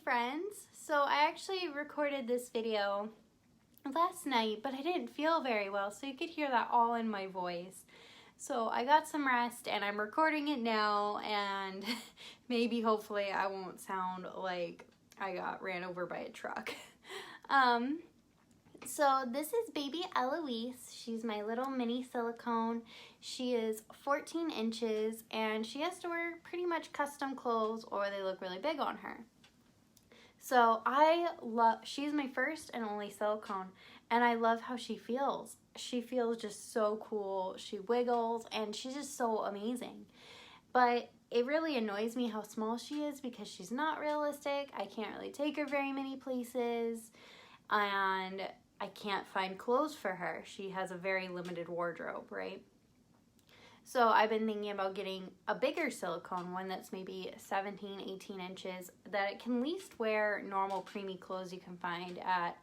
friends. So I actually recorded this video last night, but I didn't feel very well, so you could hear that all in my voice. So I got some rest and I'm recording it now, and maybe hopefully I won't sound like I got ran over by a truck. So this is baby Eloise. She's my little mini silicone. She is 14 inches and she has to wear pretty much custom clothes or they look really big on her. So she's my first and only silicone, and I love how she feels. She feels just so cool. She wiggles and she's just so amazing. But it really annoys me how small she is because she's not realistic. I can't really take her very many places, and I can't find clothes for her. She has a very limited wardrobe, right? So I've been thinking about getting a bigger silicone, one that's maybe 17, 18 inches, that it can at least wear normal preemie clothes you can find at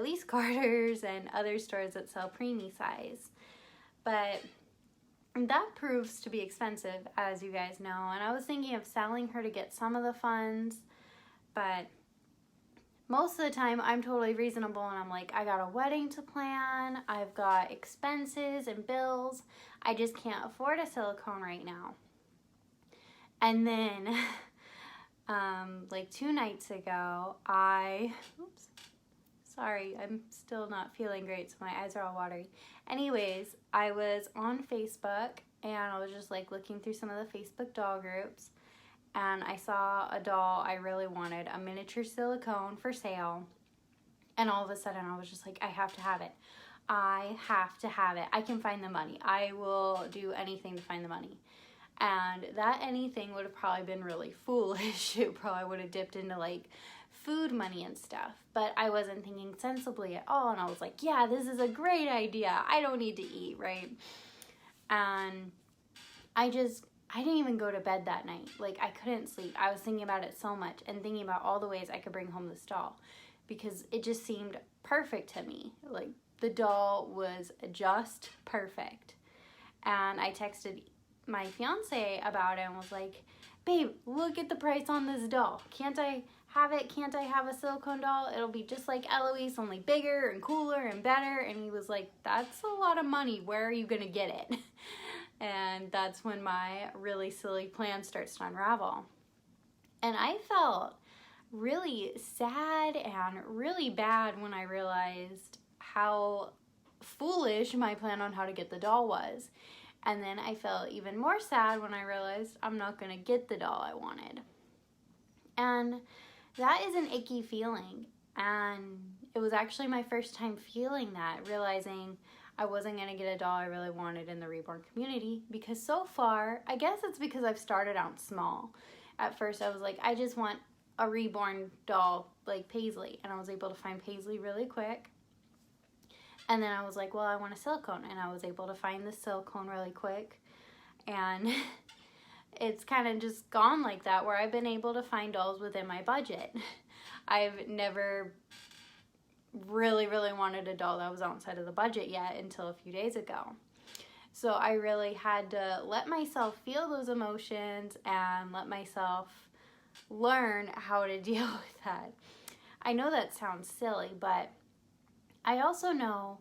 least Carter's and other stores that sell preemie size. But that proves to be expensive, as you guys know, and I was thinking of selling her to get some of the funds, but most of the time I'm totally reasonable and I'm like, I got a wedding to plan, I've got expenses and bills, I just can't afford a silicone right now. And then like 2 nights ago, sorry, I'm still not feeling great, so my eyes are all watery. Anyways, I was on Facebook and I was just like looking through some of the Facebook doll groups, and I saw a doll I really wanted, a miniature silicone for sale, and all of a sudden I was just like, I have to have it. I have to have it. I can find the money. I will do anything to find the money. And that anything would have probably been really foolish. It probably would have dipped into like food money and stuff, but I wasn't thinking sensibly at all, and I was like, yeah, this is a great idea. I don't need to eat, right? And I didn't even go to bed that night. Like, I couldn't sleep. I was thinking about it so much and thinking about all the ways I could bring home this doll because it just seemed perfect to me. Like, the doll was just perfect. And I texted my fiance about it and was like, babe, look at the price on this doll. Can't I have it? Can't I have a silicone doll? It'll be just like Eloise, only bigger and cooler and better. And he was like, that's a lot of money. Where are you going to get it? And that's when my really silly plan starts to unravel. And I felt really sad and really bad when I realized how foolish my plan on how to get the doll was. And then I felt even more sad when I realized I'm not going to get the doll I wanted. And that is an icky feeling. And it was actually my first time feeling that, realizing I wasn't going to get a doll I really wanted in the Reborn community, because so far, I guess it's because I've started out small. At first I was like, I just want a Reborn doll like Paisley, and I was able to find Paisley really quick. And then I was like, well, I want a silicone, and I was able to find the silicone really quick. And it's kind of just gone like that, where I've been able to find dolls within my budget. I've never really wanted a doll that was outside of the budget yet until a few days ago. So I really had to let myself feel those emotions and let myself learn how to deal with that. I know that sounds silly, but I also know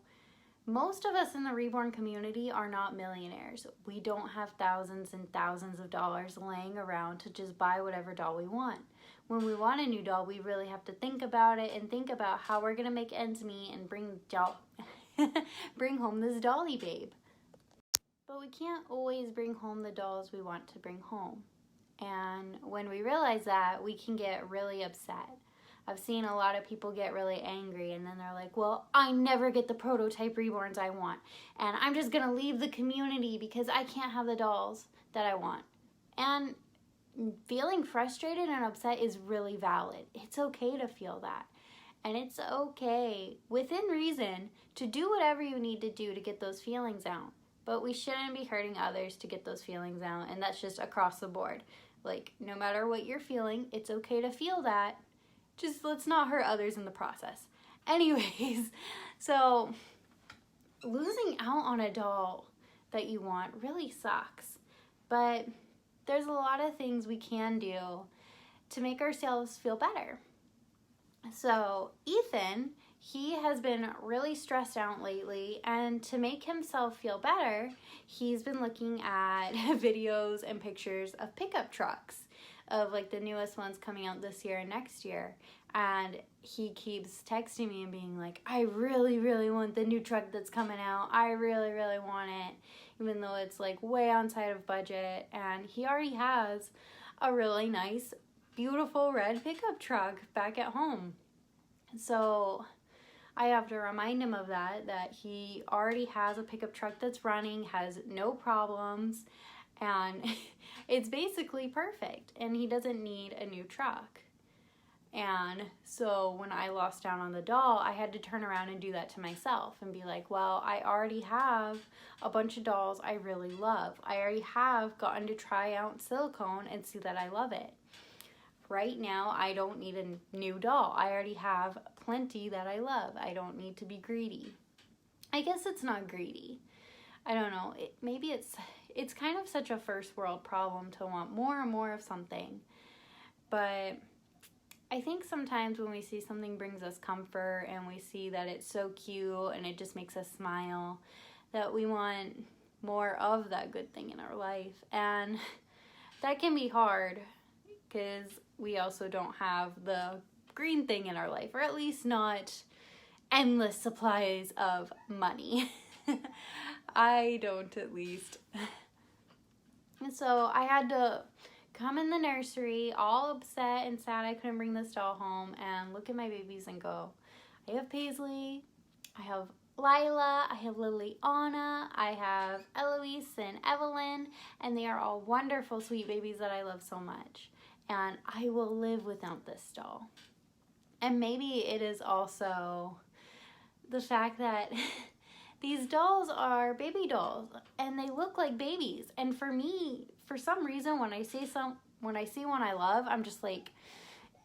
most of us in the Reborn community are not millionaires. We don't have thousands and thousands of dollars laying around to just buy whatever doll we want. When we want a new doll, we really have to think about it and think about how we're going to make ends meet and bring home this dolly babe. But we can't always bring home the dolls we want to bring home. And when we realize that, we can get really upset. I've seen a lot of people get really angry, and then they're like, well, I never get the prototype Reborns I want, and I'm just going to leave the community because I can't have the dolls that I want. And feeling frustrated and upset is really valid. It's okay to feel that. And it's okay, within reason, to do whatever you need to do to get those feelings out. But we shouldn't be hurting others to get those feelings out, and that's just across the board. Like, no matter what you're feeling, it's okay to feel that. Just let's not hurt others in the process. Anyways, so losing out on a doll that you want really sucks. But there's a lot of things we can do to make ourselves feel better. So Ethan, he has been really stressed out lately, and to make himself feel better, he's been looking at videos and pictures of pickup trucks, of like the newest ones coming out this year and next year. And he keeps texting me and being like, I really, really want the new truck that's coming out. I really, really want it, even though it's like way outside of budget. And he already has a really nice, beautiful red pickup truck back at home. So I have to remind him of that he already has a pickup truck that's running, has no problems, and it's basically perfect, and he doesn't need a new truck. And so when I lost out on the doll, I had to turn around and do that to myself and be like, well, I already have a bunch of dolls I really love. I already have gotten to try out silicone and see that I love it. Right now, I don't need a new doll. I already have plenty that I love. I don't need to be greedy. I guess it's not greedy. I don't know. Maybe it's kind of such a first world problem to want more and more of something. But I think sometimes when we see something brings us comfort and we see that it's so cute and it just makes us smile, that we want more of that good thing in our life. And that can be hard because we also don't have the green thing in our life, or at least not endless supplies of money. I don't, at least. And so I had to come in the nursery all upset and sad I couldn't bring this doll home and look at my babies and go, I have Paisley, I have Lila, I have Liliana, I have Eloise and Evelyn, and they are all wonderful, sweet babies that I love so much. And I will live without this doll. And maybe it is also the fact that these dolls are baby dolls and they look like babies. And for me, for some reason, when I see one I love, I'm just like,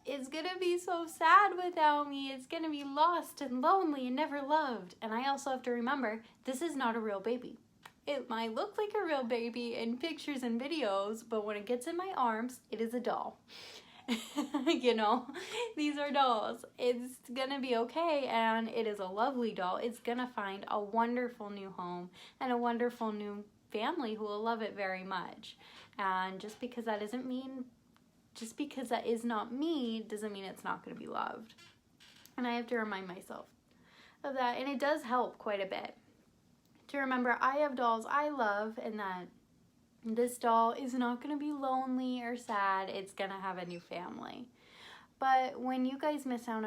it's gonna be so sad without me. It's gonna be lost and lonely and never loved. And I also have to remember, this is not a real baby. It might look like a real baby in pictures and videos, but when it gets in my arms, it is a doll. You know, these are dolls. It's gonna be okay, and it is a lovely doll. It's gonna find a wonderful new home and a wonderful new family who will love it very much. And just because that is not me, doesn't mean it's not gonna be loved. And I have to remind myself of that, and it does help quite a bit to remember I have dolls I love, and that this doll is not going to be lonely or sad. It's going to have a new family. But when you guys miss out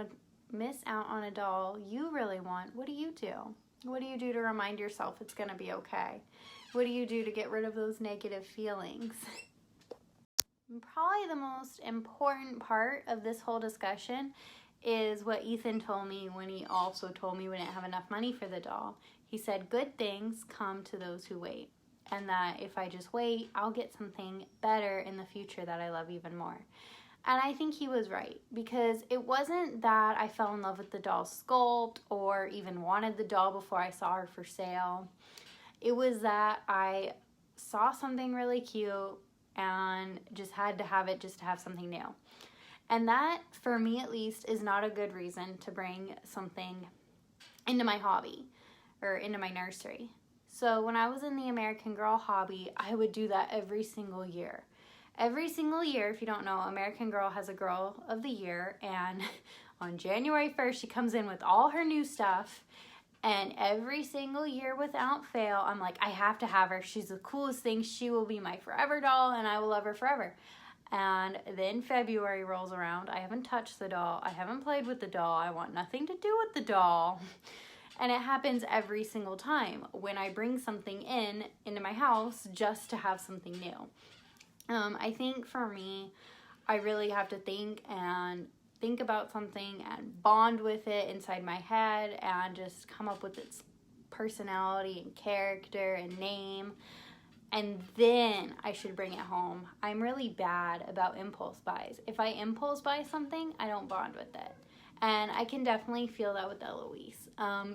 on a doll you really want, what do you do? What do you do to remind yourself it's going to be okay? What do you do to get rid of those negative feelings? Probably the most important part of this whole discussion is what Ethan told me when he also told me we didn't have enough money for the doll. He said, good things come to those who wait. And that if I just wait, I'll get something better in the future that I love even more. And I think he was right, because it wasn't that I fell in love with the doll's sculpt or even wanted the doll before I saw her for sale. It was that I saw something really cute and just had to have it just to have something new. And that, for me at least, is not a good reason to bring something into my hobby or into my nursery. So when I was in the American Girl hobby, I would do that every single year. Every single year, if you don't know, American Girl has a Girl of the Year, and on January 1st, she comes in with all her new stuff, and every single year without fail, I'm like, I have to have her. She's the coolest thing. She will be my forever doll, and I will love her forever. And then February rolls around. I haven't touched the doll. I haven't played with the doll. I want nothing to do with the doll. And it happens every single time when I bring something into my house just to have something new. I think for me, I really have to think about something and bond with it inside my head and just come up with its personality and character and name. And then I should bring it home. I'm really bad about impulse buys. If I impulse buy something, I don't bond with it. And I can definitely feel that with Eloise.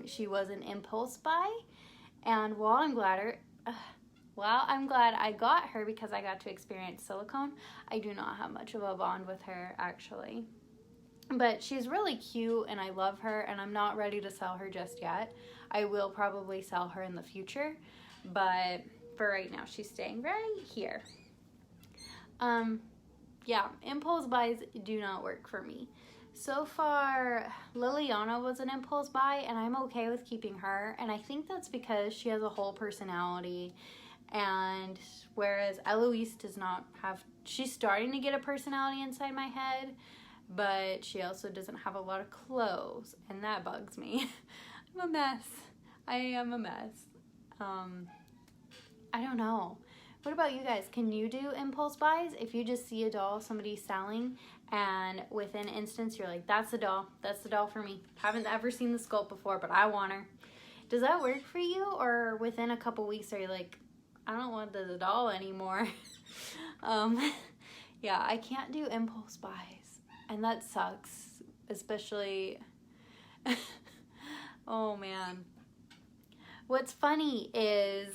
She was an impulse buy, and while I'm glad while I'm glad I got her because I got to experience silicone, I do not have much of a bond with her, actually. But she's really cute and I love her, and I'm not ready to sell her just yet. I will probably sell her in the future, but for right now, she's staying right here. Yeah, impulse buys do not work for me. So far, Liliana was an impulse buy, and I'm okay with keeping her, and I think that's because she has a whole personality, and whereas Eloise does not have, she's starting to get a personality inside my head, but she also doesn't have a lot of clothes, and that bugs me. I'm a mess. I am a mess. I don't know. What about you guys? Can you do impulse buys? If you just see a doll somebody's selling and within instance you're like, that's the doll for me. Haven't ever seen the sculpt before, but I want her. Does that work for you? Or within a couple weeks are you like, I don't want the doll anymore? Yeah, I can't do impulse buys, and that sucks, especially, oh man. What's funny is,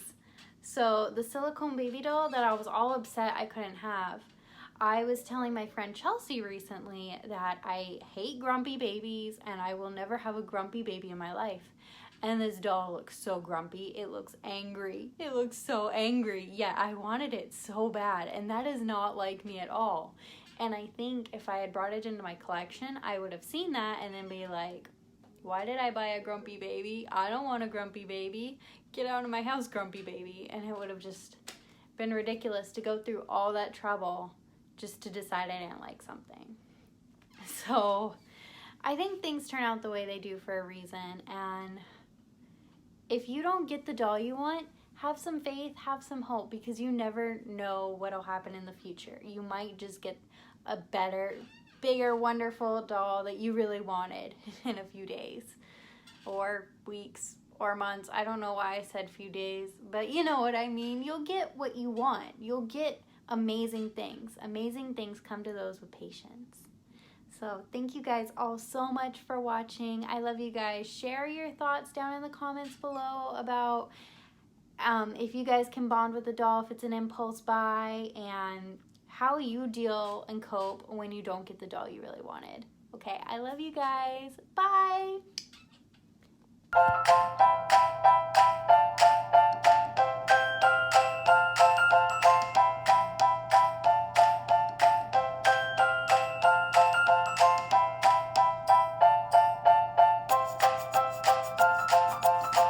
so the silicone baby doll that I was all upset I couldn't have, I was telling my friend Chelsea recently that I hate grumpy babies and I will never have a grumpy baby in my life. And this doll looks so grumpy. It looks angry. It looks so angry. Yeah, I wanted it so bad, and that is not like me at all. And I think if I had brought it into my collection, I would have seen that and then be like, why did I buy a grumpy baby? I don't want a grumpy baby. Get out of my house, grumpy baby. And it would have just been ridiculous to go through all that trouble just to decide I didn't like something. So I think things turn out the way they do for a reason. And if you don't get the doll you want, have some faith, have some hope, because you never know what'll happen in the future. You might just get a better, bigger, wonderful doll that you really wanted in a few days or weeks or months. I don't know why I said few days, but you know what I mean. You'll get what you want. You'll get amazing things. Amazing things come to those with patience. So thank you guys all so much for watching. I love you guys. Share your thoughts down in the comments below about if you guys can bond with a doll, if it's an impulse buy, and how you deal and cope when you don't get the doll you really wanted. Okay, I love you guys. Bye.